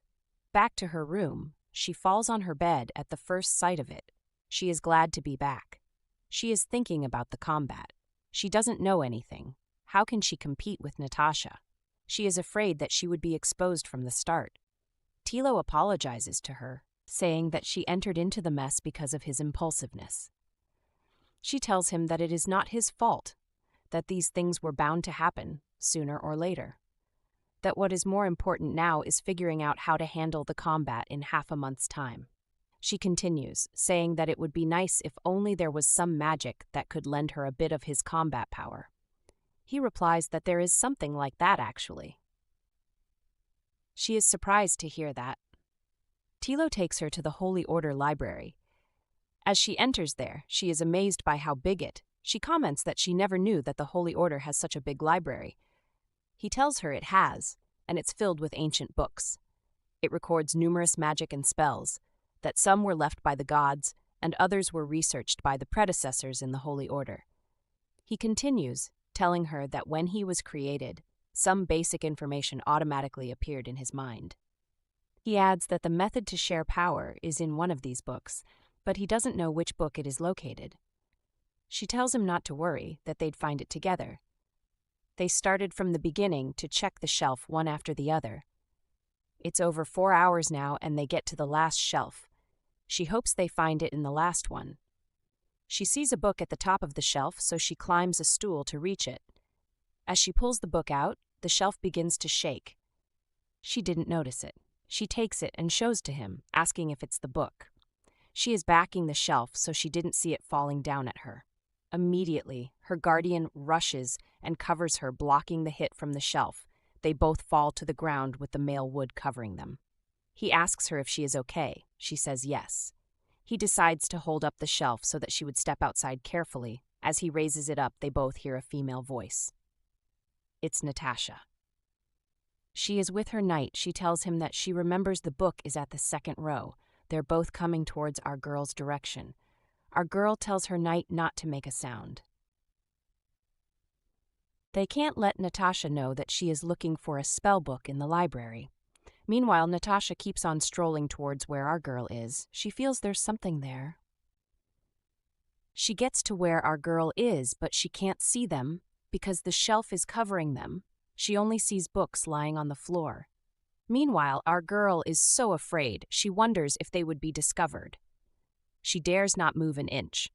Back to her room, she falls on her bed at the first sight of it. She is glad to be back. She is thinking about the combat. She doesn't know anything. How can she compete with Natasha? She is afraid that she would be exposed from the start. Tilo apologizes to her, saying that she entered into the mess because of his impulsiveness. She tells him that it is not his fault, that these things were bound to happen, sooner or later. That what is more important now is figuring out how to handle the combat in half a month's time. She continues, saying that it would be nice if only there was some magic that could lend her a bit of his combat power. He replies that there is something like that, actually. She is surprised to hear that. Tilo takes her to the Holy Order library. As she enters there, she is amazed by how big it. She comments that she never knew that the Holy Order has such a big library. He tells her it has, and it's filled with ancient books. It records numerous magic and spells, that some were left by the gods, and others were researched by the predecessors in the Holy Order. He continues, telling her that when he was created, some basic information automatically appeared in his mind. He adds that the method to share power is in one of these books, but he doesn't know which book it is located. She tells him not to worry, that they'd find it together. They started from the beginning to check the shelf one after the other. It's over 4 hours now, and they get to the last shelf. She hopes they find it in the last one. She sees a book at the top of the shelf, so she climbs a stool to reach it. As she pulls the book out, the shelf begins to shake. She didn't notice it. She takes it and shows to him, asking if it's the book. She is backing the shelf, so she didn't see it falling down at her. Immediately, her guardian rushes and covers her, blocking the hit from the shelf. They both fall to the ground with the male wood covering them. He asks her if she is okay. She says yes. He decides to hold up the shelf so that she would step outside carefully. As he raises it up, they both hear a female voice. It's Natasha. She is with her knight. She tells him that she remembers the book is at the second row. They're both coming towards our girl's direction. Our girl tells her knight not to make a sound. They can't let Natasha know that she is looking for a spell book in the library. Meanwhile, Natasha keeps on strolling towards where our girl is. She feels there's something there. She gets to where our girl is, but she can't see them because the shelf is covering them. She only sees books lying on the floor. Meanwhile, our girl is so afraid, she wonders if they would be discovered. She dares not move an inch.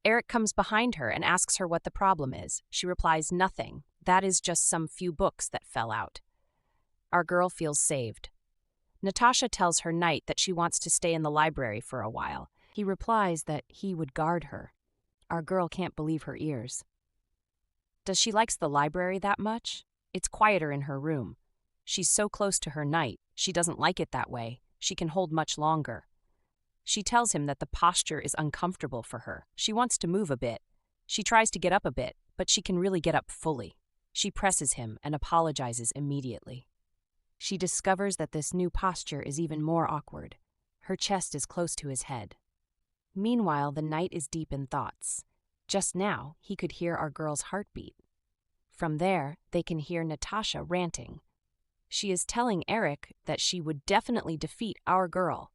Eric comes behind her and asks her what the problem is. She replies nothing, That is just some few books that fell out. Our girl feels saved. Natasha tells her knight that she wants to stay in the library for a while. He replies that he would guard her. Our girl can't believe her ears. Does she likes the library that much? It's quieter in her room. She's so close to her knight, she doesn't like it that way. She can hold much longer. She tells him that the posture is uncomfortable for her. She wants to move a bit. She tries to get up a bit, but she can really get up fully. She presses him and apologizes immediately. She discovers that this new posture is even more awkward. Her chest is close to his head. Meanwhile, the knight is deep in thoughts. Just now, he could hear our girl's heartbeat. From there, they can hear Natasha ranting. She is telling Eric that she would definitely defeat our girl,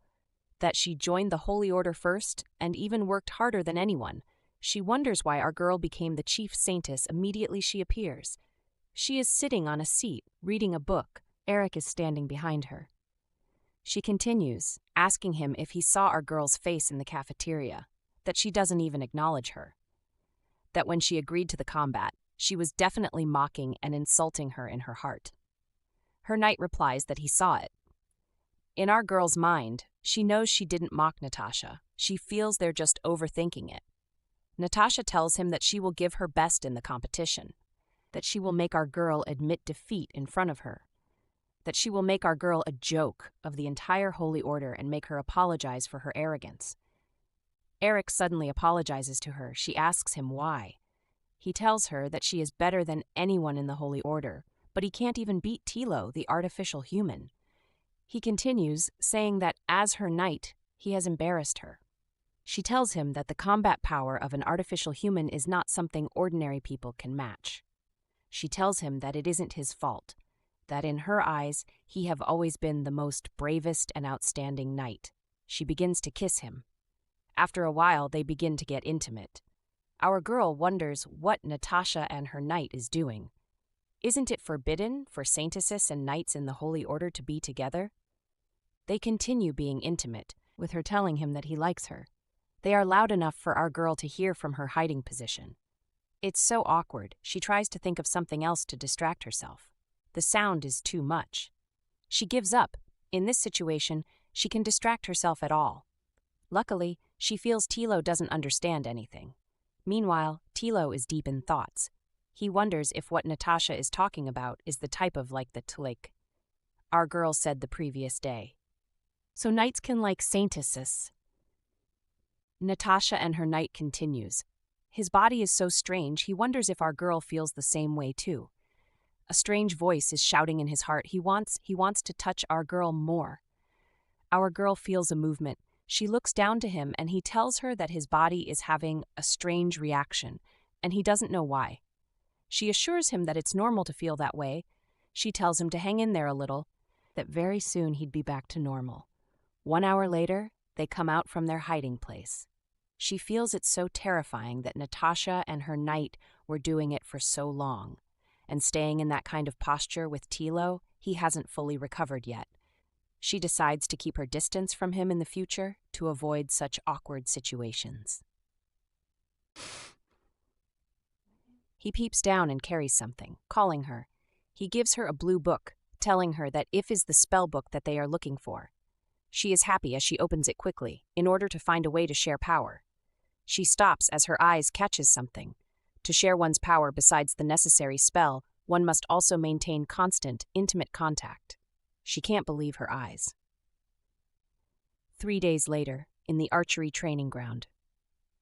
that she joined the Holy Order first and even worked harder than anyone. She wonders why our girl became the chief saintess immediately she appears. She is sitting on a seat, reading a book. Eric is standing behind her. She continues, asking him if he saw our girl's face in the cafeteria, that she doesn't even acknowledge her. That when she agreed to the combat, she was definitely mocking and insulting her in her heart. Her knight replies that he saw it. In our girl's mind, she knows she didn't mock Natasha. She feels they're just overthinking it. Natasha tells him that she will give her best in the competition, that she will make our girl admit defeat in front of her, that she will make our girl a joke of the entire Holy Order and make her apologize for her arrogance. Eric suddenly apologizes to her. She asks him why. He tells her that she is better than anyone in the Holy Order, but he can't even beat Tilo, the artificial human. He continues, saying that as her knight, he has embarrassed her. She tells him that the combat power of an artificial human is not something ordinary people can match. She tells him that it isn't his fault, that in her eyes, he have always been the most bravest and outstanding knight. She begins to kiss him. After a while, they begin to get intimate. Our girl wonders what Natasha and her knight is doing. Isn't it forbidden for saintesses and knights in the Holy Order to be together? They continue being intimate, with her telling him that he likes her. They are loud enough for our girl to hear from her hiding position. It's so awkward, she tries to think of something else to distract herself. The sound is too much. She gives up. In this situation, she can distract herself at all. Luckily, she feels Tilo doesn't understand anything. Meanwhile, Tilo is deep in thoughts. He wonders if what Natasha is talking about is the type of like the TITTLE our girl said the previous day. So knights can like saintesses. Natasha and her knight continues. His body is so strange, he wonders if our girl feels the same way too. A strange voice is shouting in his heart. He wants to touch our girl more. Our girl feels a movement. She looks down to him and he tells her that his body is having a strange reaction, and he doesn't know why. She assures him that it's normal to feel that way. She tells him to hang in there a little, that very soon he'd be back to normal. 1 hour later, they come out from their hiding place. She feels it so terrifying that Natasha and her knight were doing it for so long. And staying in that kind of posture with Tilo, he hasn't fully recovered yet. She decides to keep her distance from him in the future to avoid such awkward situations. He peeps down and carries something, calling her. He gives her a blue book, telling her that if is the spell book that they are looking for. She is happy as she opens it quickly, in order to find a way to share power. She stops as her eyes catches something. To share one's power besides the necessary spell, one must also maintain constant, intimate contact. She can't believe her eyes. 3 days later, in the archery training ground.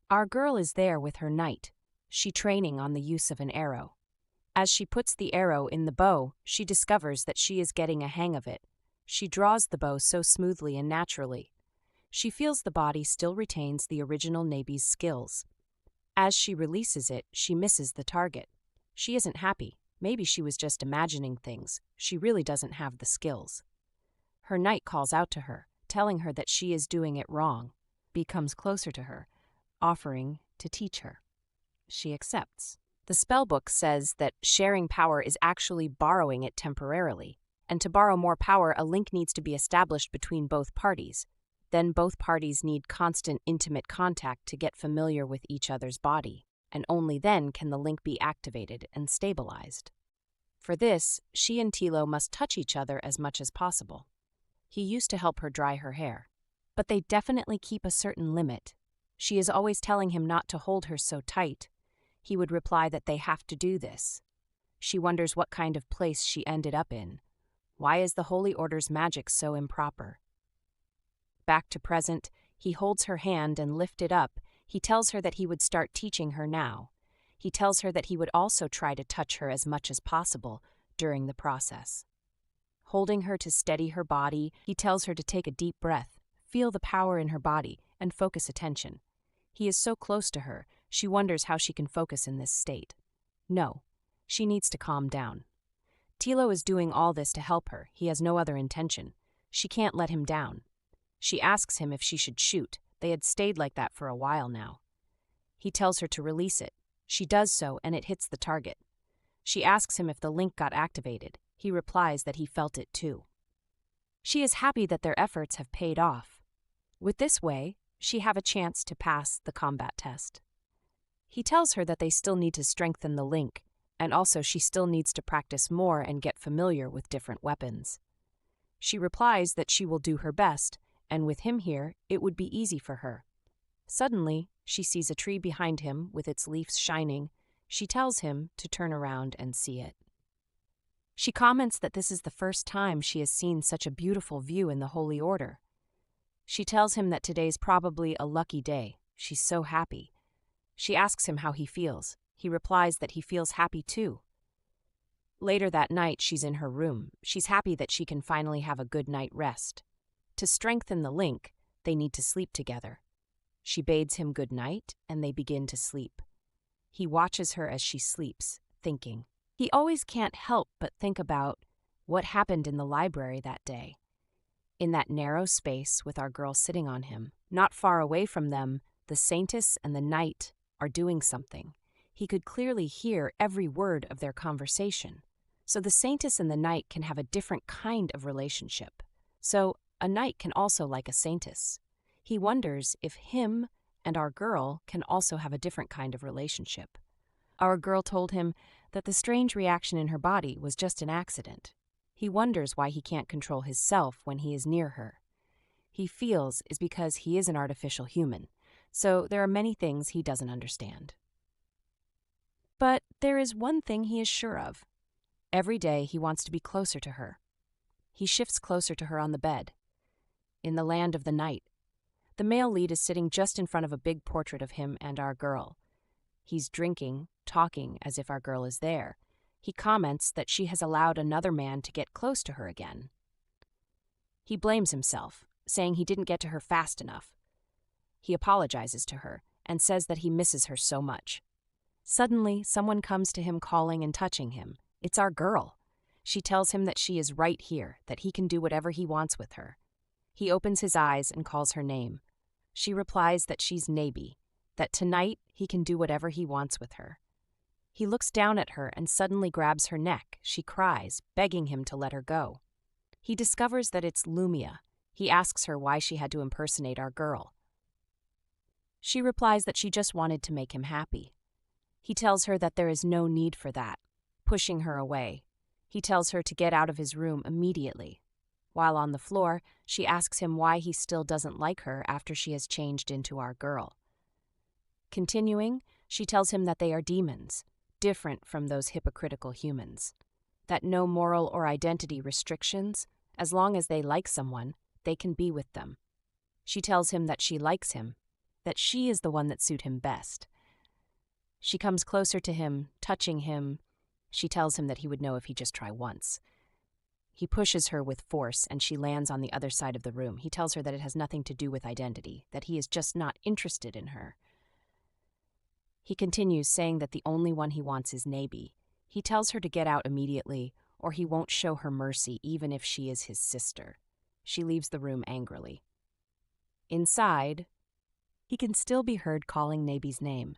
Our girl is there with her knight, she training on the use of an arrow. As she puts the arrow in the bow, she discovers that she is getting a hang of it. She draws the bow so smoothly and naturally. She feels the body still retains the original Nebi's skills. As she releases it, she misses the target. She isn't happy. Maybe she was just imagining things. She really doesn't have the skills. Her knight calls out to her, telling her that she is doing it wrong. B comes closer to her, offering to teach her. She accepts. The spellbook says that sharing power is actually borrowing it temporarily, and to borrow more power, a link needs to be established between both parties. Then both parties need constant, intimate contact to get familiar with each other's body. and only then can the link be activated and stabilized. For this, she and Tilo must touch each other as much as possible. He used to help her dry her hair, but they definitely keep a certain limit. She is always telling him not to hold her so tight. He would reply that they have to do this. She wonders what kind of place she ended up in. Why is the Holy Order's magic so improper? Back to present, he holds her hand and lifted up. He tells her that he would start teaching her now. He tells her that he would also try to touch her as much as possible during the process. Holding her to steady her body, he tells her to take a deep breath, feel the power in her body, and focus attention. He is so close to her, she wonders how she can focus in this state. No, she needs to calm down. Tilo is doing all this to help her. He has no other intention. She can't let him down. She asks him if she should shoot. They had stayed like that for a while now. He tells her to release it. She does so, and it hits the target. She asks him if the link got activated. He replies that he felt it too. She is happy that their efforts have paid off. With this way, she have a chance to pass the combat test. He tells her that they still need to strengthen the link, and also she still needs to practice more and get familiar with different weapons. She replies that she will do her best, and with him here, it would be easy for her. Suddenly, she sees a tree behind him with its leaves shining. She tells him to turn around and see it. She comments that this is the first time she has seen such a beautiful view in the Holy Order. She tells him that today's probably a lucky day. She's so happy. She asks him how he feels. He replies that he feels happy too. Later that night, she's in her room. She's happy that she can finally have a good night rest. To strengthen the link, they need to sleep together. She bids him good night, and they begin to sleep. He watches her as she sleeps, thinking. He always can't help but think about what happened in the library that day. In that narrow space with our girl sitting on him, not far away from them, the saintess and the knight are doing something. He could clearly hear every word of their conversation. So the saintess and the knight can have a different kind of relationship. So a knight can also like a saintess. He wonders if him and our girl can also have a different kind of relationship. Our girl told him that the strange reaction in her body was just an accident. He wonders why he can't control his self when he is near her. He feels is because he is an artificial human, so there are many things he doesn't understand. But there is one thing he is sure of. Every day he wants to be closer to her. He shifts closer to her on the bed. In the land of the night, the male lead is sitting just in front of a big portrait of him and our girl. He's drinking, talking as if our girl is there. He comments that she has allowed another man to get close to her again. He blames himself, saying he didn't get to her fast enough. He apologizes to her and says that he misses her so much. Suddenly, someone comes to him calling and touching him. It's our girl. She tells him that she is right here, that he can do whatever he wants with her. He opens his eyes and calls her name. She replies that she's Nebi, that tonight he can do whatever he wants with her. He looks down at her and suddenly grabs her neck. She cries, begging him to let her go. He discovers that it's Lumia. He asks her why she had to impersonate our girl. She replies that she just wanted to make him happy. He tells her that there is no need for that, pushing her away. He tells her to get out of his room immediately. While on the floor, she asks him why he still doesn't like her after she has changed into our girl. Continuing, she tells him that they are demons, different from those hypocritical humans, that no moral or identity restrictions, as long as they like someone, they can be with them. She tells him that she likes him, that she is the one that suit him best. She comes closer to him, touching him. She tells him that he would know if he just try once. He pushes her with force, and she lands on the other side of the room. He tells her that it has nothing to do with identity, that he is just not interested in her. He continues, saying that the only one he wants is Nebi. He tells her to get out immediately, or he won't show her mercy even if she is his sister. She leaves the room angrily. Inside, he can still be heard calling Nebi's name.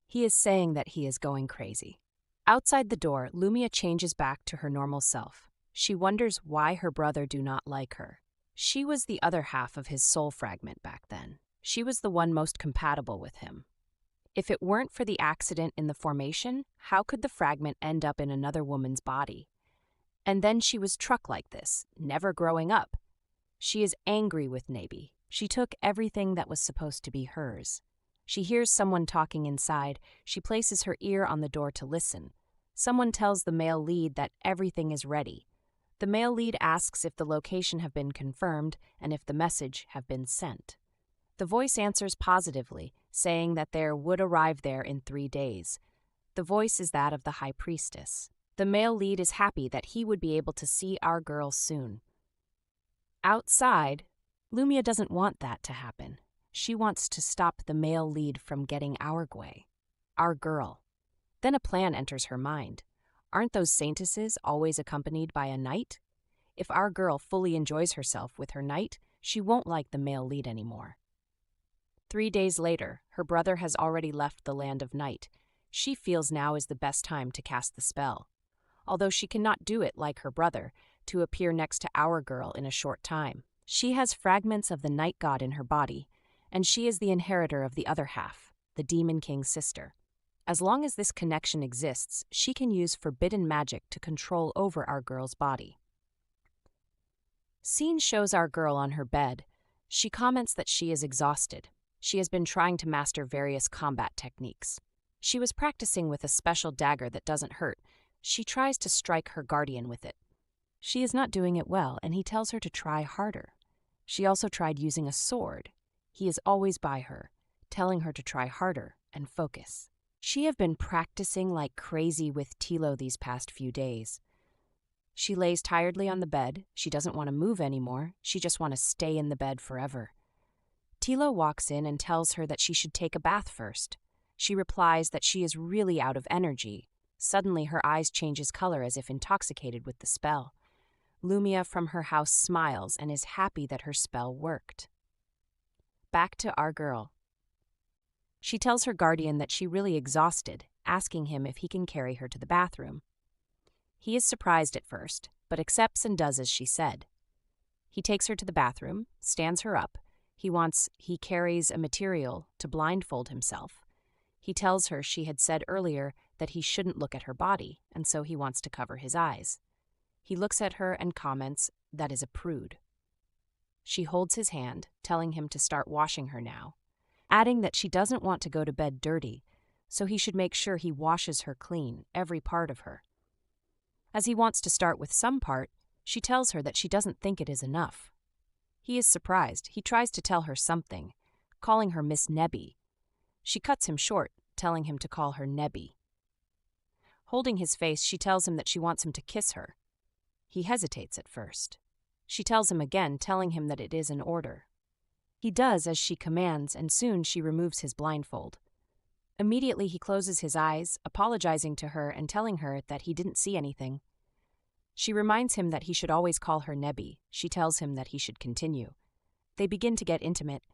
He is saying that he is going crazy. Outside the door, Lumia changes back to her normal self. She wonders why her brother do not like her. She was the other half of his soul fragment back then. She was the one most compatible with him. If it weren't for the accident in the formation, how could the fragment end up in another woman's body? And then she was truck like this, never growing up. She is angry with Nebi. She took everything that was supposed to be hers. She hears someone talking inside. She places her ear on the door to listen. Someone tells the male lead that everything is ready. The male lead asks if the location have been confirmed and if the message have been sent. The voice answers positively, saying that there would arrive there in 3 days. The voice is that of the high priestess. The male lead is happy that he would be able to see our girl soon. Outside, Lumia doesn't want that to happen. She wants to stop the male lead from getting our girl. Then a plan enters her mind. Aren't those saintesses always accompanied by a knight? If our girl fully enjoys herself with her knight, she won't like the male lead anymore. 3 days later, her brother has already left the land of night. She feels now is the best time to cast the spell. Although she cannot do it like her brother, to appear next to our girl in a short time. She has fragments of the night god in her body, and she is the inheritor of the other half, the Demon King's sister. As long as this connection exists, she can use forbidden magic to control over our girl's body. Scene shows our girl on her bed. She comments that she is exhausted. She has been trying to master various combat techniques. She was practicing with a special dagger that doesn't hurt. She tries to strike her guardian with it. She is not doing it well, and he tells her to try harder. She also tried using a sword. He is always by her, telling her to try harder and focus. She have been practicing like crazy with Tilo these past few days. She lays tiredly on the bed. She doesn't want to move anymore. She just wants to stay in the bed forever. Tilo walks in and tells her that she should take a bath first. She replies that she is really out of energy. Suddenly her eyes changes color as if intoxicated with the spell. Lumia from her house smiles and is happy that her spell worked. Back to our girl. She tells her guardian that she really exhausted, asking him if he can carry her to the bathroom. He is surprised at first, but accepts and does as she said. He takes her to the bathroom, stands her up. He carries a material to blindfold himself. He tells her she had said earlier that he shouldn't look at her body, and so he wants to cover his eyes. He looks at her and comments that is a prude. She holds his hand, telling him to start washing her now, adding that she doesn't want to go to bed dirty, so he should make sure he washes her clean, every part of her. As he wants to start with some part, she tells her that she doesn't think it is enough. He is surprised. He tries to tell her something, calling her Miss Nebi. She cuts him short, telling him to call her Nebi. Holding his face, she tells him that she wants him to kiss her. He hesitates at first. She tells him again, telling him that it is an order. He does as she commands, and soon she removes his blindfold. Immediately he closes his eyes, apologizing to her and telling her that he didn't see anything. She reminds him that he should always call her Nebi. She tells him that he should continue. They begin to get intimate.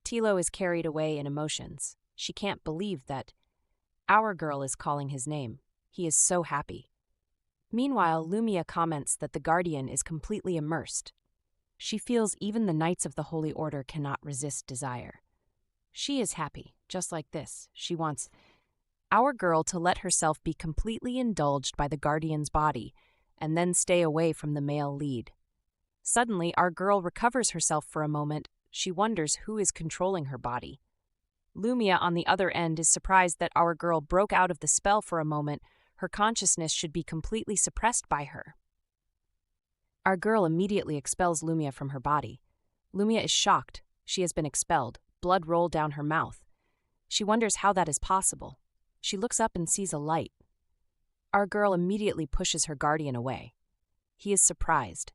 Tilo is carried away in emotions. She can't believe that our girl is calling his name. He is so happy. Meanwhile, Lumia comments that the guardian is completely immersed. She feels even the Knights of the Holy Order cannot resist desire. She is happy, just like this. She wants our girl to let herself be completely indulged by the guardian's body and then stay away from the male lead. Suddenly, our girl recovers herself for a moment. She wonders who is controlling her body. Lumia, on the other end, is surprised that our girl broke out of the spell for a moment. Her consciousness should be completely suppressed by her. Our girl immediately expels Lumia from her body. Lumia is shocked. She has been expelled. Blood rolled down her mouth. She wonders how that is possible. She looks up and sees a light. Our girl immediately pushes her guardian away. He is surprised.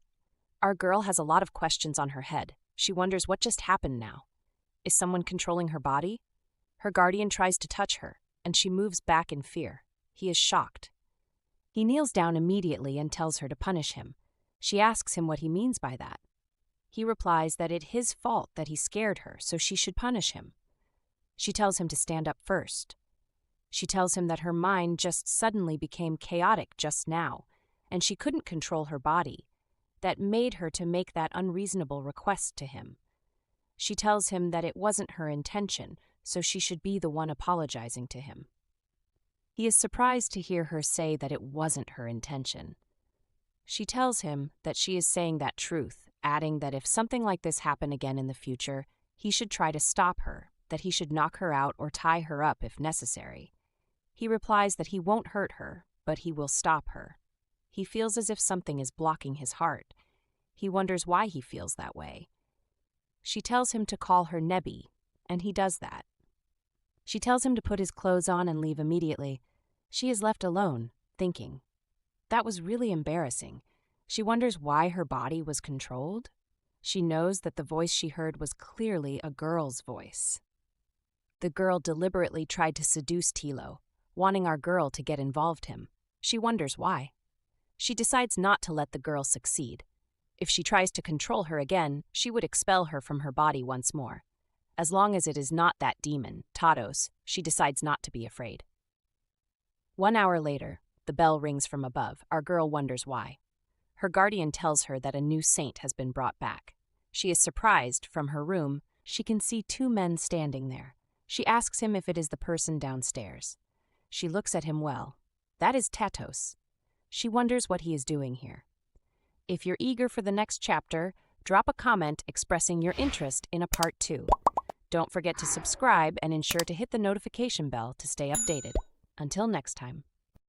Our girl has a lot of questions on her head. She wonders what just happened now. Is someone controlling her body? Her guardian tries to touch her, and she moves back in fear. He is shocked. He kneels down immediately and tells her to punish him. She asks him what he means by that. He replies that it's his fault that he scared her, so she should punish him. She tells him to stand up first. She tells him that her mind just suddenly became chaotic just now, and she couldn't control her body. That made her to make that unreasonable request to him. She tells him that it wasn't her intention, so she should be the one apologizing to him. He is surprised to hear her say that it wasn't her intention. She tells him that she is saying that truth, adding that if something like this happened again in the future, he should try to stop her, that he should knock her out or tie her up if necessary. He replies that he won't hurt her, but he will stop her. He feels as if something is blocking his heart. He wonders why he feels that way. She tells him to call her Nebi, and he does that. She tells him to put his clothes on and leave immediately. She is left alone, thinking. That was really embarrassing. She wonders why her body was controlled. She knows that the voice she heard was clearly a girl's voice. The girl deliberately tried to seduce Tilo, wanting our girl to get involved him. She wonders why. She decides not to let the girl succeed. If she tries to control her again, she would expel her from her body once more. As long as it is not that demon, Tatos, she decides not to be afraid. 1 hour later, the bell rings from above. Our girl wonders why. Her guardian tells her that a new saint has been brought back. She is surprised. From her room, she can see 2 men standing there. She asks him if it is the person downstairs. She looks at him well. That is Tatos. She wonders what he is doing here. If you're eager for the next chapter, drop a comment expressing your interest in a part 2. Don't forget to subscribe and ensure to hit the notification bell to stay updated. Until next time.